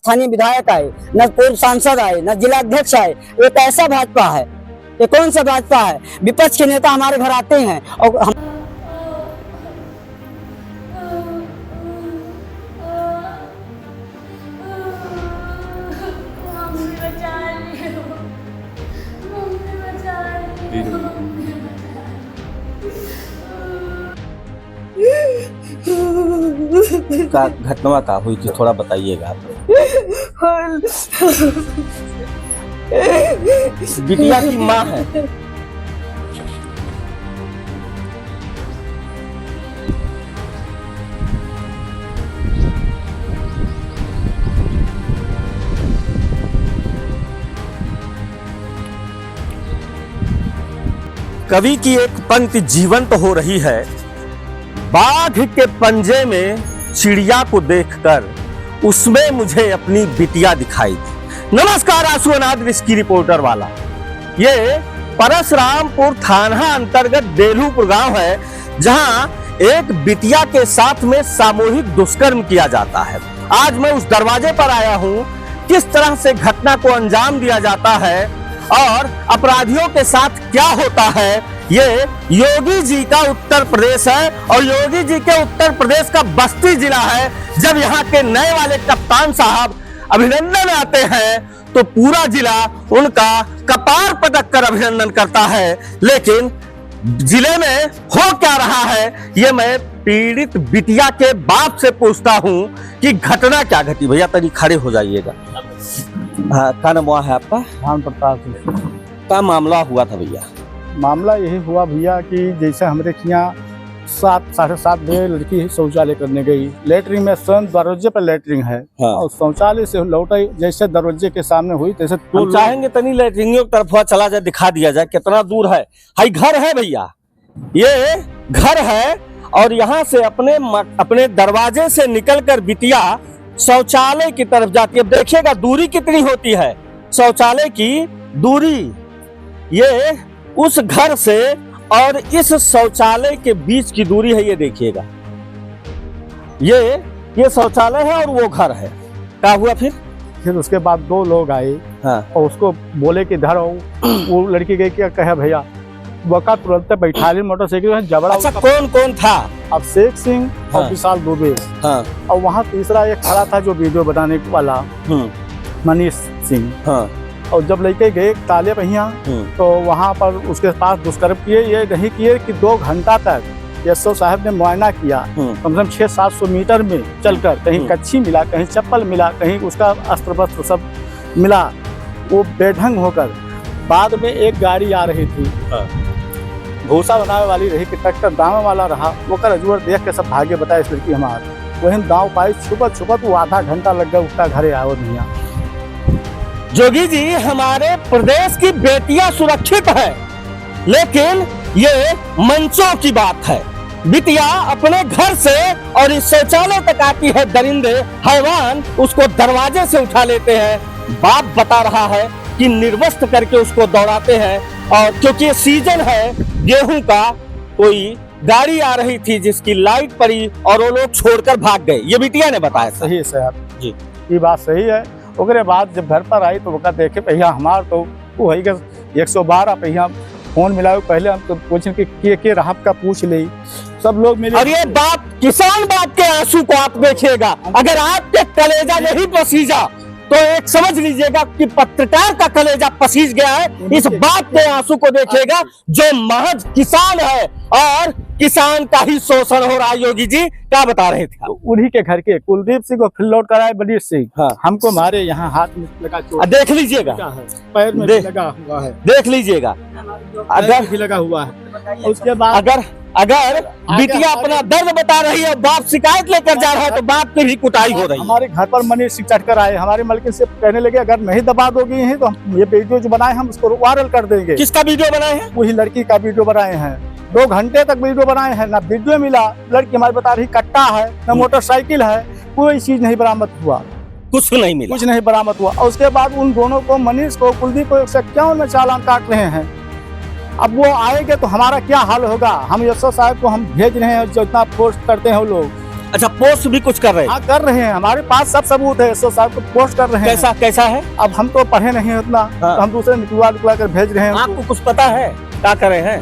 स्थानीय विधायक आए, न पूर्व सांसद आए, न जिला अध्यक्ष आए। ये कैसा भाजपा है? ये कौन सा भाजपा है? विपक्ष के नेता हमारे घर आते हैं और हम का घटना का हुई थी, थोड़ा बताइएगा आप। बिटिया की माँ है। कवि की एक पंक्ति जीवंत हो रही है। बाघ के पंजे में चिड़िया को देखकर उसमें मुझे अपनी बिटिया दिखाई दी। नमस्कार, आंसू अनाथ रिस्की रिपोर्टर वाला। ये परशुरामपुर थाना अंतर्गत बेलूपुर गांव है, जहां एक बिटिया के साथ में सामूहिक दुष्कर्म किया जाता है। आज मैं उस दरवाजे पर आया हूं, किस तरह से घटना को अंजाम दिया जाता है और अपराधियों के साथ क्या होता है। ये योगी जी का उत्तर प्रदेश है और योगी जी के उत्तर प्रदेश का बस्ती जिला है। जब यहाँ के नए वाले कप्तान साहब अभिनंदन आते हैं तो पूरा जिला उनका कपार पटक कर अभिनंदन करता है। लेकिन जिले में हो क्या रहा है, ये मैं पीड़ित बिटिया के बाप से पूछता हूँ कि घटना क्या घटी। भैया तनी खड़े हो जाइएगा। हाँ, क्या नाम हुआ है आपका? राम प्रताप। क्या मामला हुआ था भैया? मामला यही हुआ भैया कि जैसे हमारे यहाँ 7-7:30 बजे लड़की शौचालय करने गई। लेटरिन में स्वयं दरवाजे पर लेटरिन है। हाँ। और शौचालय से लौटे जैसे दरवाजे के सामने हुई तैसे हम चाहेंगे तनी लेटरिन की तरफ चला जाए, दिखा दिया जाए कितना दूर है। हाई घर है भैया, ये घर है और यहाँ से अपने दरवाजे से निकलकर बिटिया शौचालय की तरफ जाती है। अब देखिएगा दूरी कितनी होती है, शौचालय की दूरी। ये उस घर से और इस शौचालय के बीच की दूरी है, ये देखिएगा। ये शौचालय है और वो घर है। क्या हुआ फिर उसके बाद 2 लोग आए। हाँ। और उसको बोले कि इधर आओ। वो लड़की गई क्या कहे भैया, वक़्त तुरंत बैठा ली मोटरसाइकिल में जबड़ा। अच्छा, कौन कौन था? अभिषेक सिंह और विशाल दुबे। हाँ। और वहाँ तीसरा एक खड़ा था जो वीडियो बनाने वाला, मनीष सिंह। हाँ। और जब लेके गए ताले पहिया तो वहाँ पर उसके पास दुष्कर्म किए। ये नहीं किए कि 2 घंटा तक एसओ साहब ने मुआयना किया। कम से कम 600-700 मीटर में चलकर कहीं कच्छी मिला, कहीं चप्पल मिला, कहीं उसका अस्त्र वस्त्र सब मिला। वो बेढंग होकर बाद में एक गाड़ी आ रही थी, भूसा बनाने वाली रही कि ट्रैक्टर दाव वाला रहा। वो कर अजूर देख के सब भाग्य बताया इस लड़की हमारे। वही दाव पाई छुपत वो आधा घंटा लग गया उसका घरे आओ भैया। जोगी जी, हमारे प्रदेश की बेटियां सुरक्षित है, लेकिन ये मंचों की बात है। बिटिया अपने घर से और इस शौचालय तक आती है, दरिंदे हैवान उसको दरवाजे से उठा लेते हैं। बाप बता रहा है कि निर्वस्त्र करके उसको दौड़ाते हैं। और क्योंकि ये सीजन है गेहूं का, कोई गाड़ी आ रही थी जिसकी लाइट पड़ी और वो लोग छोड़कर भाग गए। ये बिटिया ने बताया। सही है सर जी, ये बात सही है। ओकरे बाद जब घर पर आई तो वो देखे भैया हमार तो वो है 112 भैया फोन मिलाओ। पहले हम तो पूछे कि के राहत का पूछ ले। सब लोग मिले। और ये बाप, किसान बाप के आंसू को आप देखिएगा। अगर आपके कलेजा नहीं पसीजा तो एक समझ लीजिएगा कि पत्रकार का कलेजा पसीज गया है। इस बाप के आंसू को देखिएगा जो महज किसान है और किसान का ही शोषण हो रहा है। योगी जी क्या बता रहे थे? उन्हीं के घर के कुलदीप सिंह को फिर लौट कराए मनीष सिंह। हाँ। हमको मारे यहाँ हाथ में लगा चोट, देख लीजिएगा, पैर में लगा हुआ है, देख लीजिएगा, अगर भी लगा हुआ है। उसके बाद अगर बिटिया अपना दर्द बता रही है, बाप शिकायत लेकर जा रहा है तो बाप की भी कुटाई हो रही है। हमारे घर पर मनीष सिंह चढ़कर आए, हमारे मलकिन से कहने लगे अगर नहीं दबा दोगी हैं तो हम ये वीडियो जो बनाए हम उसको वायरल कर देंगे। किसका वीडियो बनाए हैं? वही लड़की का वीडियो बनाए हैं। 2 घंटे तक वीडियो बनाए हैं, ना वीडियो मिला। लड़की हमारी बता रही कट्टा है, ना मोटरसाइकिल है, कोई चीज नहीं बरामद हुआ, कुछ नहीं मिला, कुछ नहीं बरामद हुआ। और उसके बाद उन दोनों को, मनीष को, कुलदीप को 151 में चालान काट रहे हैं। अब वो आएंगे तो हमारा क्या हाल होगा? हम एसओ साहब को हम भेज रहे हैं, जितना पोस्ट करते हैं वो लोग अच्छा, पोस्ट भी कुछ कर रहे हैं? हाँ कर रहे हैं, हमारे पास सब सबूत है, एसओ साहब को पोस्ट कर रहे हैं। कैसा कैसा है? अब हम तो पढ़े नहीं हैं उतना, हाँ। तो हम दूसरे निकलवा कर भेज रहे हैं उनको। आपको कुछ पता है क्या कर रहे हैं?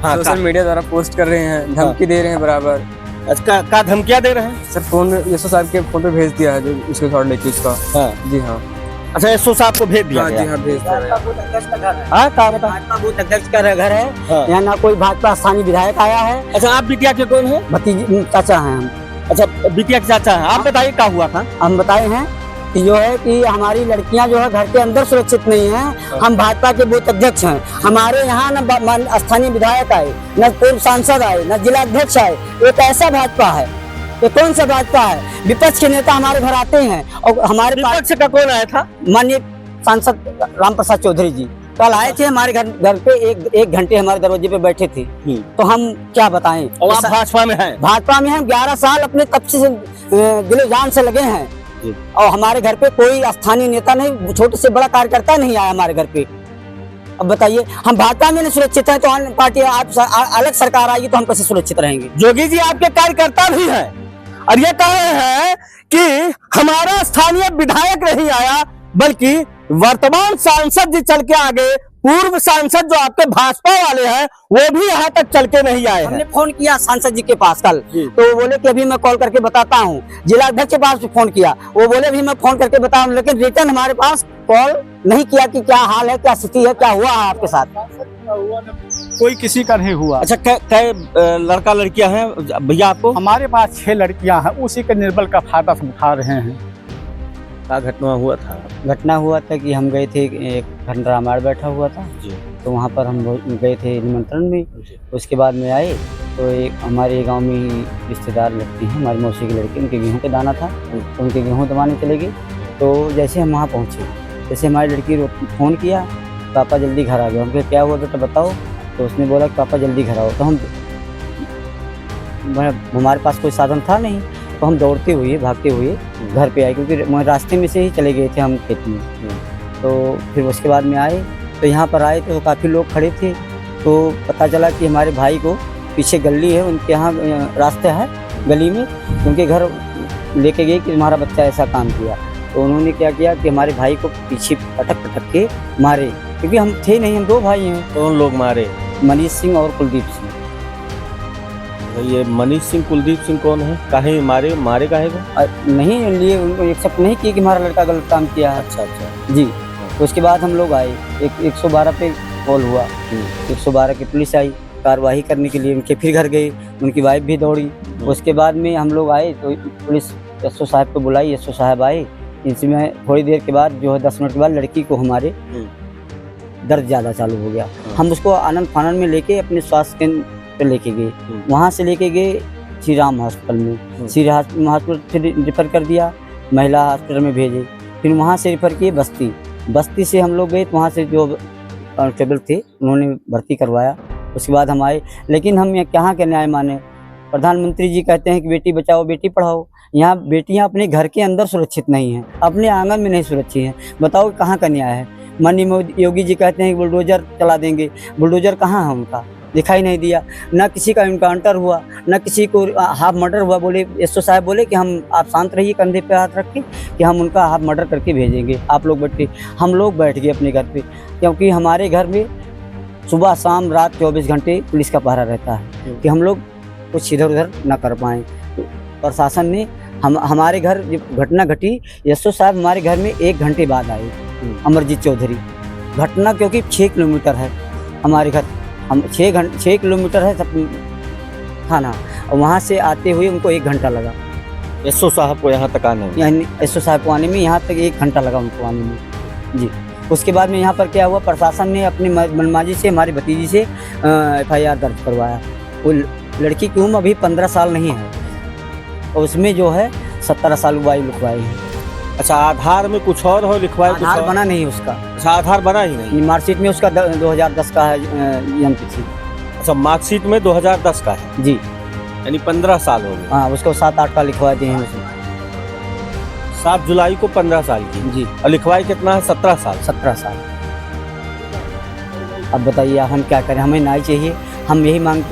हाँ, सोशल मीडिया द्वारा पोस्ट कर रहे हैं, धमकी दे रहे हैं बराबर। अच्छा, क्या धमकियां दे रहे हैं? सर फोन में एसओ साहब के फोन पे भेज दिया है, जो उसके शॉर्ट लेके उसका। हाँ। जी हाँ। अच्छा, एसओ साहब को भेज दिया हाँ गया? जी हाँ, भेज दिया है। हाँ, क्या बता? भाजपा बूथ अध्यक्ष का घर है, हाँ। यहाँ ना कोई भाजपा स्थानीय विधायक आया है। अच्छा, आप बिटिया के कौन है? भतीजी चाचा हैं हम। अच्छा, बिटिया के चाचा हैं। आप बताइए क्या हुआ था? हम बताए हैं कि जो है कि हमारी लड़कियां जो है घर के अंदर सुरक्षित नहीं हैं। हम भाजपा के बूथ अध्यक्ष हैं, हमारे यहाँ न स्थानीय विधायक आए, न पूर्व सांसद आए, न जिला अध्यक्ष आए। ये कैसा भाजपा है? ये कौन सा भाजपा है? विपक्ष के नेता हमारे घर आते हैं और हमारे विपक्ष का कौन आया था? माननीय सांसद रामप्रसाद चौधरी जी कल आए थे हमारे घर पे, एक घंटे हमारे दरवाजे पे बैठे थे। तो हम क्या बताएं। और आप भाजपा में हैं? भाजपा में हम 11 साल अपने तब से दिलो जान से लगे हैं और हमारे घर पे कोई स्थानीय नेता नहीं, छोटे से बड़ा कार्यकर्ता नहीं आया हमारे घर पे। अब बताइए, हम भाजपा में नहीं सुरक्षित हैं तो अन्य पार्टी अलग सरकार आएगी तो हम कैसे सुरक्षित रहेंगे? जोगी जी आपके कार्यकर्ता भी हैं और ये कह रहे हैं कि हमारा स्थानीय विधायक नहीं आया, बल्कि वर्तमान सांसद जी चल के आगे, पूर्व सांसद जो आपके भाजपा वाले हैं वो भी यहाँ तक चल के नहीं आए हमने हैं। फोन किया सांसद जी के पास कल, तो वो बोले कि अभी मैं कॉल करके बताता हूँ। जिला अध्यक्ष के पास भी फोन किया, वो बोले अभी मैं फोन करके बताऊँ, लेकिन रिटर्न हमारे पास कॉल नहीं किया कि क्या हाल है, क्या स्थिति है, क्या हुआ है आपके साथ। कोई किसी का नहीं हुआ। अच्छा, कै लड़का लड़कियां हैं भैया आपको? हमारे पास 6 लड़कियां हैं, उसी के निर्बल का फायदा हम उठा रहे हैं। क्या घटना हुआ था? घटना हुआ था कि हम गए थे, एक घंटा रामायण बैठा हुआ था जी। तो वहाँ पर हम गए थे निमंत्रण में। उसके बाद में आए तो एक हमारे गांव में ही रिश्तेदार लगती हैं, हमारी मौसी की लड़की, उनके गेहूं का दाना था, तो उनके गेहूं दबाने चले गए। तो जैसे हम वहाँ पहुँचे, जैसे हमारी लड़की फ़ोन किया, पापा जल्दी घर आ गए। हम कहा क्या हुआ बेटा बताओ, तो उसने बोला कि पापा जल्दी घर आओ। तो हमारे पास कोई साधन था नहीं, तो हम दौड़ते हुए भागते हुए घर पे आए, क्योंकि रास्ते में से ही चले गए थे हम खेत में। तो फिर उसके बाद में आए, तो यहाँ पर आए तो काफ़ी लोग खड़े थे। तो पता चला कि हमारे भाई को पीछे गली है, उनके यहाँ रास्ता है गली में, उनके घर लेके गए कि तुम्हारा बच्चा ऐसा काम किया। तो उन्होंने क्या किया कि हमारे भाई को पीछे पटक पटक के मारे, क्योंकि हम थे नहीं, हम 2 भाई हैं। कौन लोग मारे? मनीष सिंह और कुलदीप सिंह। ये मनीष सिंह कुलदीप सिंह कौन है? काहे मारे काहे को? नहीं लिए, उनको एक्सेप्ट नहीं किया कि हमारा लड़का गलत काम किया है। अच्छा जी। उसके बाद हम लोग आए, 112 पे कॉल हुआ, 112 की पुलिस आई कार्रवाई करने के लिए। उनके फिर घर गए, उनकी वाइफ भी दौड़ी। उसके बाद में हम लोग आए तो पुलिस एसओ साहब को बुलाई, एसओ साहब आए। इसमें थोड़ी देर के बाद जो है 10 मिनट के बाद लड़की को हमारे दर्द ज़्यादा चालू हो गया। हम उसको आनंद फानन में लेके अपने स्वास्थ्य केंद्र पे लेके गए। वहाँ से लेके गए श्री राम हॉस्पिटल में, श्री राम हॉस्पिटल फिर रेफर कर दिया, महिला हॉस्पिटल में भेजे। फिर वहाँ से रेफर किए बस्ती से हम लोग गए, तो वहाँ से जो कांस्टेबल थे उन्होंने भर्ती करवाया। उसके बाद हम आए, लेकिन हम कहाँ के न्याय माने। प्रधानमंत्री जी कहते हैं कि बेटी बचाओ बेटी पढ़ाओ, यहाँ बेटियाँ अपने घर के अंदर सुरक्षित नहीं हैं, अपने आंगन में नहीं सुरक्षित हैं। बताओ कहाँ का न्याय है। माननीय योगी जी कहते हैं कि बुलडोजर चला देंगे, बुलडोजर कहाँ है उनका? दिखाई नहीं दिया। ना किसी का इनकाउंटर हुआ, ना किसी को हाफ मर्डर हुआ। बोले एसओ साहब बोले कि हम आप शांत रहिए, कंधे पे हाथ रख के, कि हम उनका हाफ मर्डर करके भेजेंगे, आप लोग बैठे। हम लोग बैठ गए अपने घर पे, क्योंकि हमारे घर में सुबह शाम रात 24 घंटे पुलिस का पहरा रहता है कि हम लोग कुछ इधर उधर ना कर पाएँ। तो प्रशासन ने हमारे घर जब घटना घटी, एसओ साहब हमारे घर में 1 घंटे बाद आए, अमरजीत चौधरी। घटना क्योंकि 6 किलोमीटर है हमारे घर, हम 6 किलोमीटर है थाना, और वहाँ से आते हुए उनको 1 घंटा लगा। एसओ साहब को यहाँ तक आने में? यानी एसओ साहब को आने में यहाँ तक 1 घंटा लगा उनको आने में जी। उसके बाद में यहाँ पर क्या हुआ, प्रशासन ने अपनी मनमाजी से हमारी भतीजी से FIR दर्ज करवाया। वो लड़की की उम्र अभी 15 साल नहीं है, और उसमें जो है 17 साल वायु लिखवाई है। अच्छा, आधार में कुछ और हो लिखवाया? आधार बना नहीं उसका। अच्छा, आधार बना ही नहीं? मार्कशीट में उसका 2010 का है MPC। अच्छा, मार्कशीट में 2010 का है जी, यानी 15 साल हो गए। हाँ, उसको 7-8 का लिखवा दिए हैं उसमें। 7 जुलाई को 15 साल की जी, और लिखवाई कितना है? 17 साल। 17 साल। अब बताइए हम क्या करें, हमें न्याय चाहिए। हम यही मांग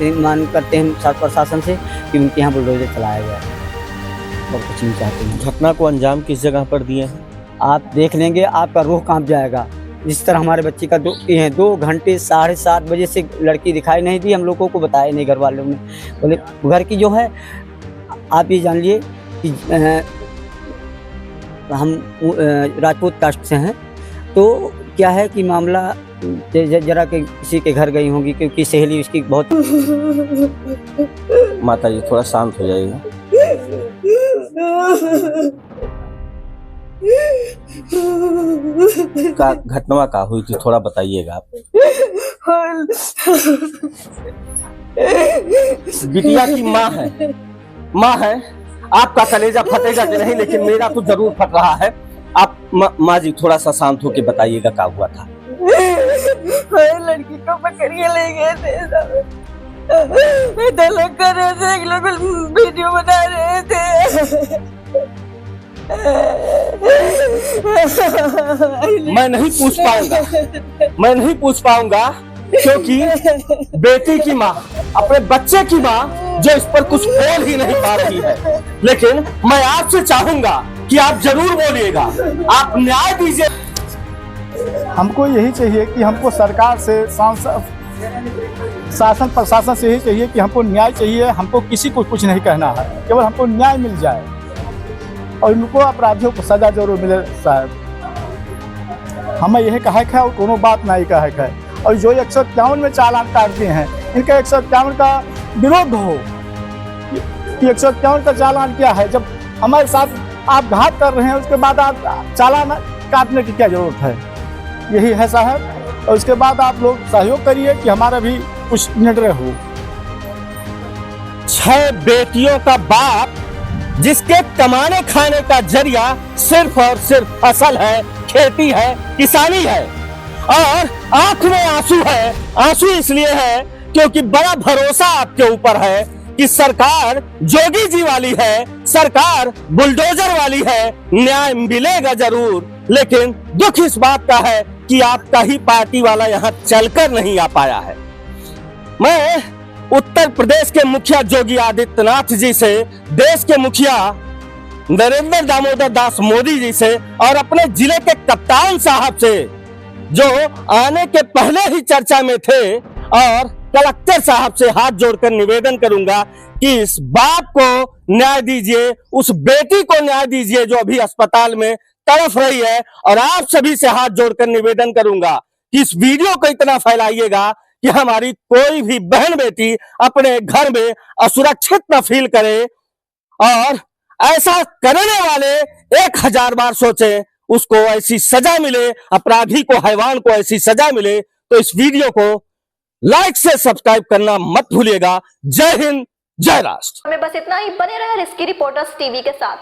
करते हैं प्रशासन से कि उनके यहाँ बुलडोजर चलाया जाए। और कुछ नहीं चाहते हैं। घटना को अंजाम किस जगह पर दिए हैं? आप देख लेंगे, आपका रूह कांप जाएगा। जिस तरह हमारे बच्चे का 2 घंटे 7:30 बजे से लड़की दिखाई नहीं दी, हम लोगों को बताया नहीं घर वालों ने। बोले घर की जो है, आप ये जान लिए कि हम राजपूत कास्ट से हैं। तो क्या है कि मामला जरा के किसी के घर गई होंगी, क्योंकि सहेली उसकी बहुत। माता जी थोड़ा शांत हो जाइएगा। का घटना का हुई थी, थोड़ा बताइएगा आप। बिटिया की माँ है। आपका कलेजा फटेगा कि नहीं, लेकिन मेरा तो जरूर फट रहा है। आप माँ जी थोड़ा सा शांत होके बताइएगा क्या हुआ था। लड़की को पकड़ के ले गए थे, तो लोग कर रहे थे, एक लोग वीडियो बना रहे थे। मैं नहीं पूछ पाऊंगा क्योंकि बेटी की माँ, अपने बच्चे की माँ जो इस पर कुछ बोल ही नहीं पा रही है। लेकिन मैं आपसे चाहूंगा कि आप जरूर बोलिएगा, आप न्याय दीजिए। हमको यही चाहिए कि हमको सरकार से, शासन प्रशासन से यही चाहिए कि हमको न्याय चाहिए। हमको किसी को कुछ नहीं कहना है, केवल हमको न्याय मिल जाए और उनको अपराधियों को सजा जरूर मिले साहब। हमें यही कहा है और कोनो बात नहीं कहा है। और जो 151 में चालान काटते हैं, इनका 151 का विरोध हो कि 151 का चालान क्या है। जब हमारे साथ आप घात कर रहे हैं, उसके बाद आप चालान काटने की क्या जरूरत है? यही है साहब। और उसके बाद आप लोग सहयोग करिए कि हमारा भी कुछ निर्णय हो। 6 बेटियों का बाप, जिसके कमाने खाने का जरिया सिर्फ और सिर्फ फसल है, खेती है, किसानी है, और आंख में आंसू है। आंसू इसलिए है क्योंकि बड़ा भरोसा आपके ऊपर है कि सरकार जोगी जी वाली है, सरकार बुलडोजर वाली है, न्याय मिलेगा जरूर। लेकिन दुख इस बात का है कि आपका ही पार्टी वाला यहाँ चलकर नहीं आ पाया है। मैं उत्तर प्रदेश के मुखिया योगी आदित्यनाथ जी से, देश के मुखिया नरेंद्र दामोदर दास मोदी जी से और अपने जिले के कप्तान साहब से, जो आने के पहले ही चर्चा में थे, और कलेक्टर साहब से हाथ जोड़कर निवेदन करूंगा कि इस बाप को न्याय दीजिए, उस बेटी को न्याय दीजिए जो अभी अस्पताल में तड़फ रही है। और आप सभी से हाथ जोड़कर निवेदन करूंगा कि इस वीडियो को इतना फैलाइएगा कि हमारी कोई भी बहन बेटी अपने घर में असुरक्षित न फील करे, और ऐसा करने वाले 1000 बार सोचे, उसको ऐसी सजा मिले, अपराधी को, हैवान को ऐसी सजा मिले। तो इस वीडियो को लाइक से सब्सक्राइब करना मत भूलिएगा। जय हिंद, जय राष्ट्र। हमें बस इतना ही। बने रहे रिस्की रिपोर्टर्स टीवी के साथ।